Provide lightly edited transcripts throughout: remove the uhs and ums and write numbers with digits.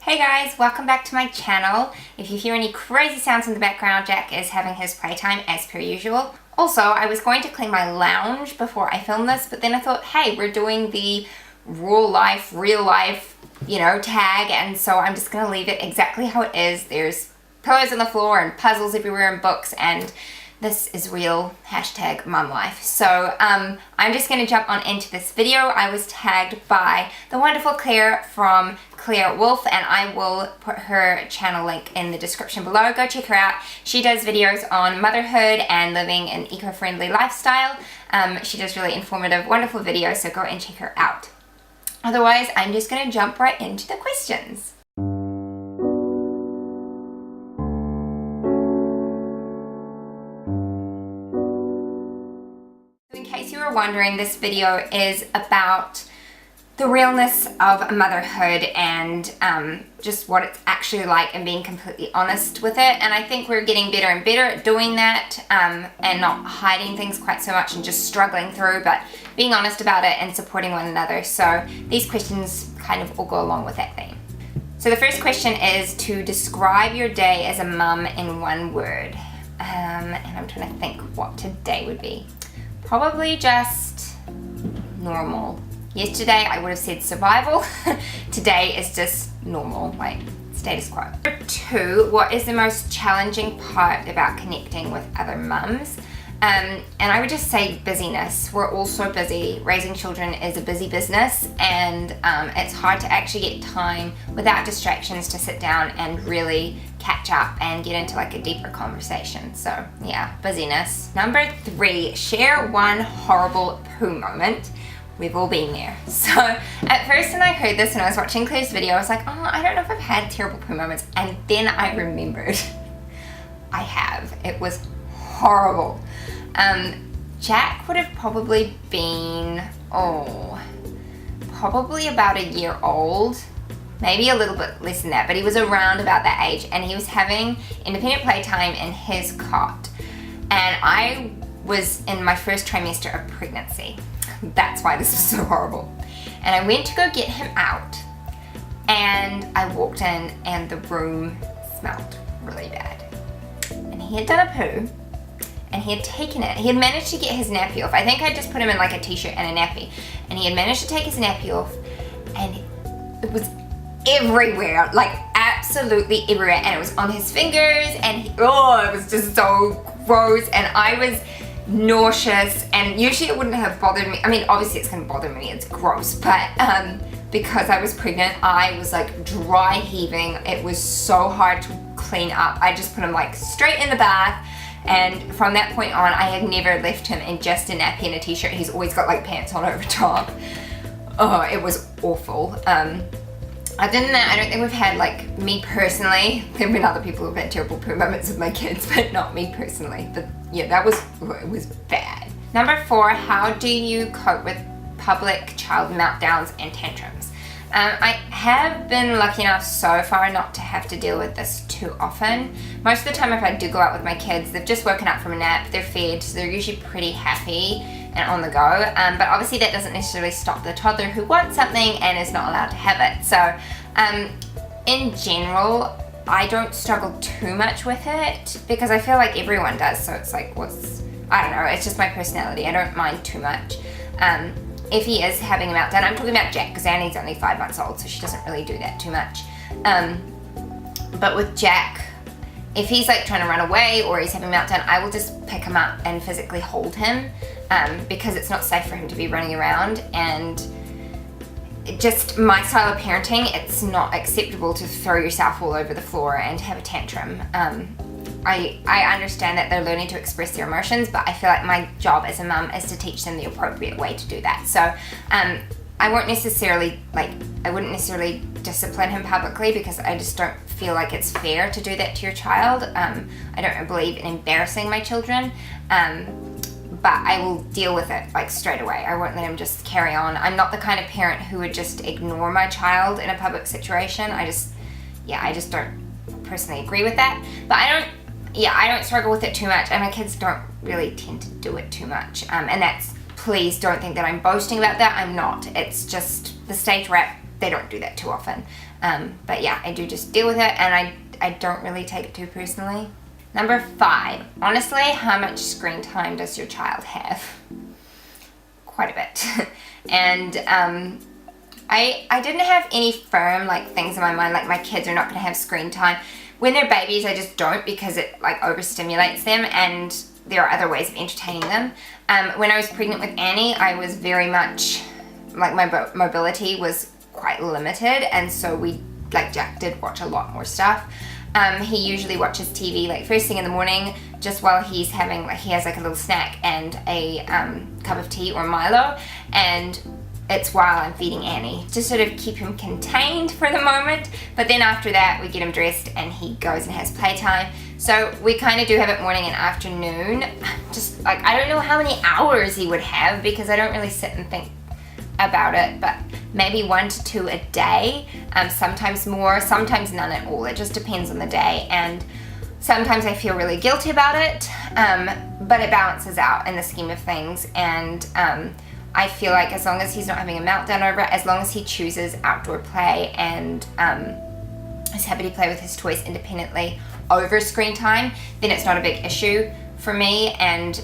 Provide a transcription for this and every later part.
Hey guys, welcome back to my channel. If you hear any crazy sounds in the background, Jack is having his playtime as per usual. Also, I was going to clean my lounge before I filmed this, but then I thought, hey, we're doing the real life, tag, and so I'm just gonna leave it exactly how it is. There's pillows on the floor and puzzles everywhere and books, and this is real, #MUMLIFE. So I'm just going to jump on into this video. I was tagged by the wonderful Claire from Claire Wolf, and I will put her channel link in the description below. Go check her out. She does videos on motherhood and living an eco-friendly lifestyle. She does really informative, wonderful videos, so go and check her out. Otherwise, I'm just going to jump right into the questions. Wondering, this video is about the realness of motherhood and just what it's actually like and being completely honest with it. And I think we're getting better and better at doing that and not hiding things quite so much and just struggling through, but being honest about it and supporting one another. So these questions kind of all go along with that theme. So the first question is to describe your day as a mum in one word. And I'm trying to think what today would be. Probably just normal. Yesterday I would have said survival. Today is just normal, like status quo. Number 2, what is the most challenging part about connecting with other mums? And I would just say busyness. We're all so busy. Raising children is a busy business, and it's hard to actually get time without distractions to sit down and really catch up and get into like a deeper conversation. So yeah, busyness. Number 3, share one horrible poo moment. We've all been there. So at first when I heard this and I was watching Claire's video, I was like, oh, I don't know if I've had terrible poo moments. And then I remembered I have. It was horrible. Jack would have probably been, probably about a year old, maybe a little bit less than that, but he was around about that age, and he was having independent playtime in his cot. And I was in my first trimester of pregnancy. That's why this was so horrible. And I went to go get him out, and I walked in and the room smelled really bad. And he had done a poo, and he had taken it. He had managed to get his nappy off. I think I just put him in like a t-shirt and a nappy. And he had managed to take his nappy off, and it was everywhere, like absolutely everywhere. And it was on his fingers, and it was just so gross. And I was nauseous, and usually it wouldn't have bothered me. I mean, obviously it's gonna bother me, it's gross, but because I was pregnant, I was like dry heaving. It was so hard to clean up. I just put him like straight in the bath. And from that point on, I had never left him in just a nappy and a t-shirt. He's always got like pants on over top. Oh, it was awful. Other than that, I don't think we've had, like, me personally. There have been other people who've had terrible poo moments with my kids, but not me personally. But yeah, it was bad. Number 4, how do you cope with public child meltdowns and tantrums? I have been lucky enough so far not to have to deal with this too often. Most of the time if I do go out with my kids, they've just woken up from a nap, they're fed, so they're usually pretty happy and on the go. But obviously that doesn't necessarily stop the toddler who wants something and is not allowed to have it. So in general, I don't struggle too much with it because I feel like everyone does. So it's like, I don't know, it's just my personality. I don't mind too much. If he is having a meltdown, I'm talking about Jack because Annie's only 5 months old, so she doesn't really do that too much. But with Jack, if he's like trying to run away or he's having a meltdown, I will just pick him up and physically hold him because it's not safe for him to be running around. And just my style of parenting, it's not acceptable to throw yourself all over the floor and have a tantrum. I understand that they're learning to express their emotions, but I feel like my job as a mum is to teach them the appropriate way to do that. So I wouldn't necessarily discipline him publicly because I just don't feel like it's fair to do that to your child. I don't believe in embarrassing my children, but I will deal with it like straight away. I won't let him just carry on. I'm not the kind of parent who would just ignore my child in a public situation. I just don't personally agree with that. But I don't struggle with it too much, and my kids don't really tend to do it too much. And that's, please don't think that I'm boasting about that. I'm not. It's just the stage we're at, they don't do that too often. But yeah, I do just deal with it, and I don't really take it too personally. Number 5, honestly, how much screen time does your child have? Quite a bit. And I didn't have any firm like things in my mind, like my kids are not going to have screen time. When they're babies, I just don't, because it like overstimulates them, and there are other ways of entertaining them. When I was pregnant with Annie, I was very much, like my mobility was quite limited, and so Jack did watch a lot more stuff. He usually watches TV like first thing in the morning, just while he's having, like he has like a little snack and a cup of tea or Milo, and it's while I'm feeding Annie, to sort of keep him contained for the moment. But then after that, we get him dressed and he goes and has playtime. So we kind of do have it morning and afternoon. Just like, I don't know how many hours he would have, because I don't really sit and think about it, but maybe 1 to 2 a day, sometimes more, sometimes none at all. It just depends on the day, and sometimes I feel really guilty about it, but it balances out in the scheme of things. And I feel like as long as he's not having a meltdown over it, as long as he chooses outdoor play and is happy to play with his toys independently over screen time, then it's not a big issue for me. And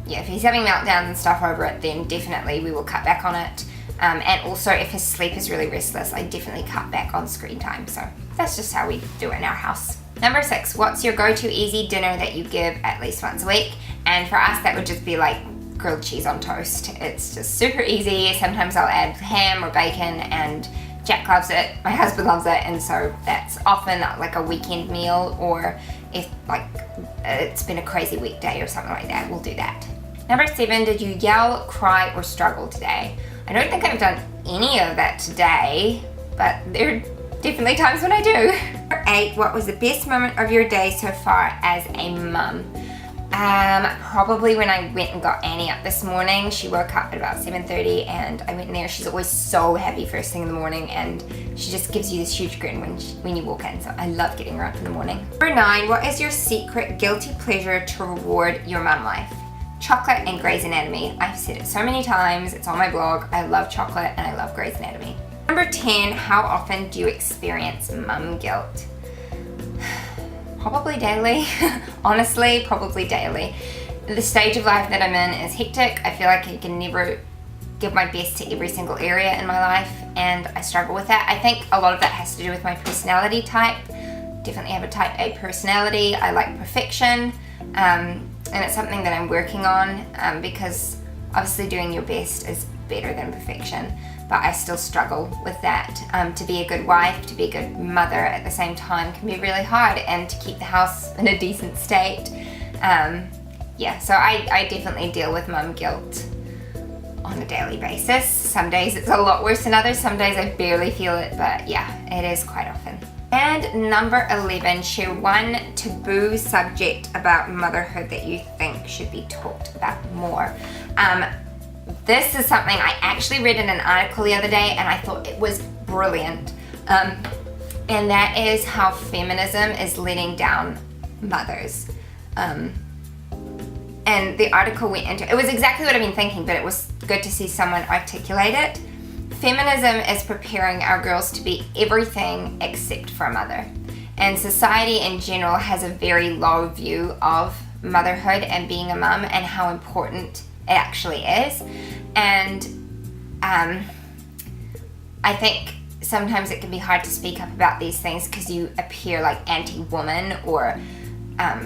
yeah, if he's having meltdowns and stuff over it, then definitely we will cut back on it. And also if his sleep is really restless, I definitely cut back on screen time. So that's just how we do it in our house. Number 6, what's your go-to easy dinner that you give at least once a week? And for us, that would just be like grilled cheese on toast. It's just super easy. Sometimes I'll add ham or bacon, and Jack loves it, my husband loves it, and so that's often like a weekend meal, or if like it's been a crazy weekday or something like that, we'll do that. Number 7, did you yell, cry, or struggle today? I don't think I've done any of that today, but there are definitely times when I do. Number 8, what was the best moment of your day so far as a mum? Probably when I went and got Annie up this morning. She woke up at about 7:30, and I went in there. She's always so happy first thing in the morning, and she just gives you this huge grin when you walk in, so I love getting her up in the morning. Number 9, what is your secret guilty pleasure to reward your mum life? Chocolate and Grey's Anatomy. I've said it so many times, it's on my blog. I love chocolate and I love Grey's Anatomy. Number 10, how often do you experience mum guilt? Probably daily. Honestly, probably daily. The stage of life that I'm in is hectic. I feel like I can never give my best to every single area in my life, and I struggle with that. I think a lot of that has to do with my personality type. Definitely have a type A personality. I like perfection, and it's something that I'm working on, because obviously doing your best is better than perfection, but I still struggle with that. To be a good wife, to be a good mother at the same time can be really hard, and to keep the house in a decent state. Yeah, so I definitely deal with mum guilt on a daily basis. Some days it's a lot worse than others, some days I barely feel it, but yeah, it is quite often. And number 11, share one taboo subject about motherhood that you think should be talked about more. This is something I actually read in an article the other day, and I thought it was brilliant. And that is how feminism is letting down mothers. And the article went into, it was exactly what I've been thinking, but it was good to see someone articulate it. Feminism is preparing our girls to be everything except for a mother. And society in general has a very low view of motherhood and being a mum and how important it actually is. And I think sometimes it can be hard to speak up about these things because you appear like anti-woman or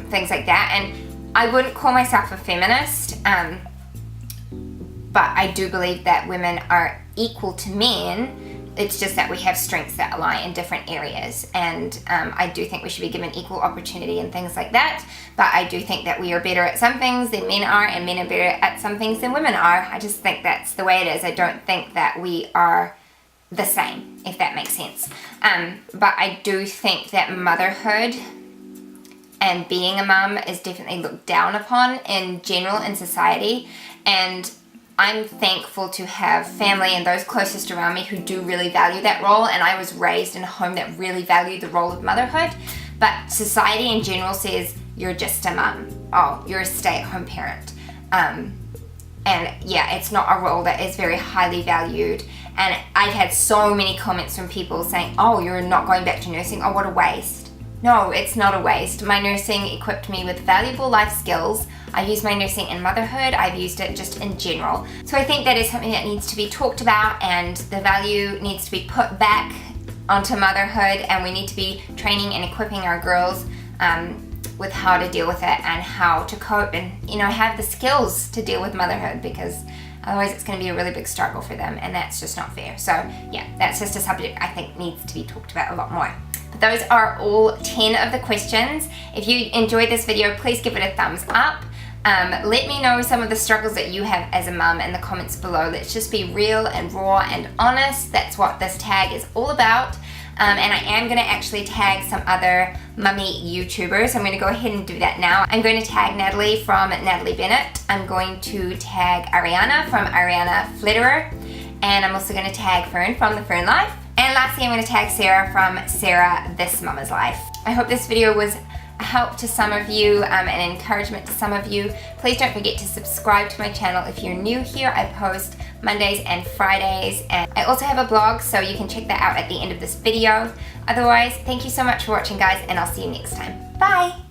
things like that. And I wouldn't call myself a feminist, but I do believe that women are equal to men. It's just that we have strengths that lie in different areas, and I do think we should be given equal opportunity and things like that. But I do think that we are better at some things than men are, and men are better at some things than women are. I just think that's the way it is. I don't think that we are the same, if that makes sense. But I do think that motherhood and being a mum is definitely looked down upon in general in society, and I'm thankful to have family and those closest around me who do really value that role, and I was raised in a home that really valued the role of motherhood. But society in general says you're just a mum, oh, you're a stay-at-home parent, and yeah, it's not a role that is very highly valued, And I've had so many comments from people saying, oh, you're not going back to nursing, oh, what a waste. No, it's not a waste. My nursing equipped me with valuable life skills. I've used my nursing in motherhood, I've used it just in general. So I think that is something that needs to be talked about, and the value needs to be put back onto motherhood, and we need to be training and equipping our girls with how to deal with it and how to cope and, you know, have the skills to deal with motherhood, because otherwise it's going to be a really big struggle for them, and that's just not fair. So yeah, that's just a subject I think needs to be talked about a lot more. But those are all 10 of the questions. If you enjoyed this video, please give it a thumbs up. Let me know some of the struggles that you have as a mum in the comments below. Let's just be real and raw and honest. That's what this tag is all about. And I am going to actually tag some other mummy YouTubers. I'm going to go ahead and do that now. I'm going to tag Natalie from Natalie Bennett. I'm going to tag Ariana from Ariana Flitterer. And I'm also going to tag Fern from The Fern Life. And lastly, I'm going to tag Sarah from Sarah This Mama's Life. I hope this video was a help to some of you and encouragement to some of you. Please don't forget to subscribe to my channel if you're new here. I post Mondays and Fridays, and I also have a blog, so you can check that out at the end of this video. Otherwise, thank you so much for watching, guys, and I'll see you next time. Bye!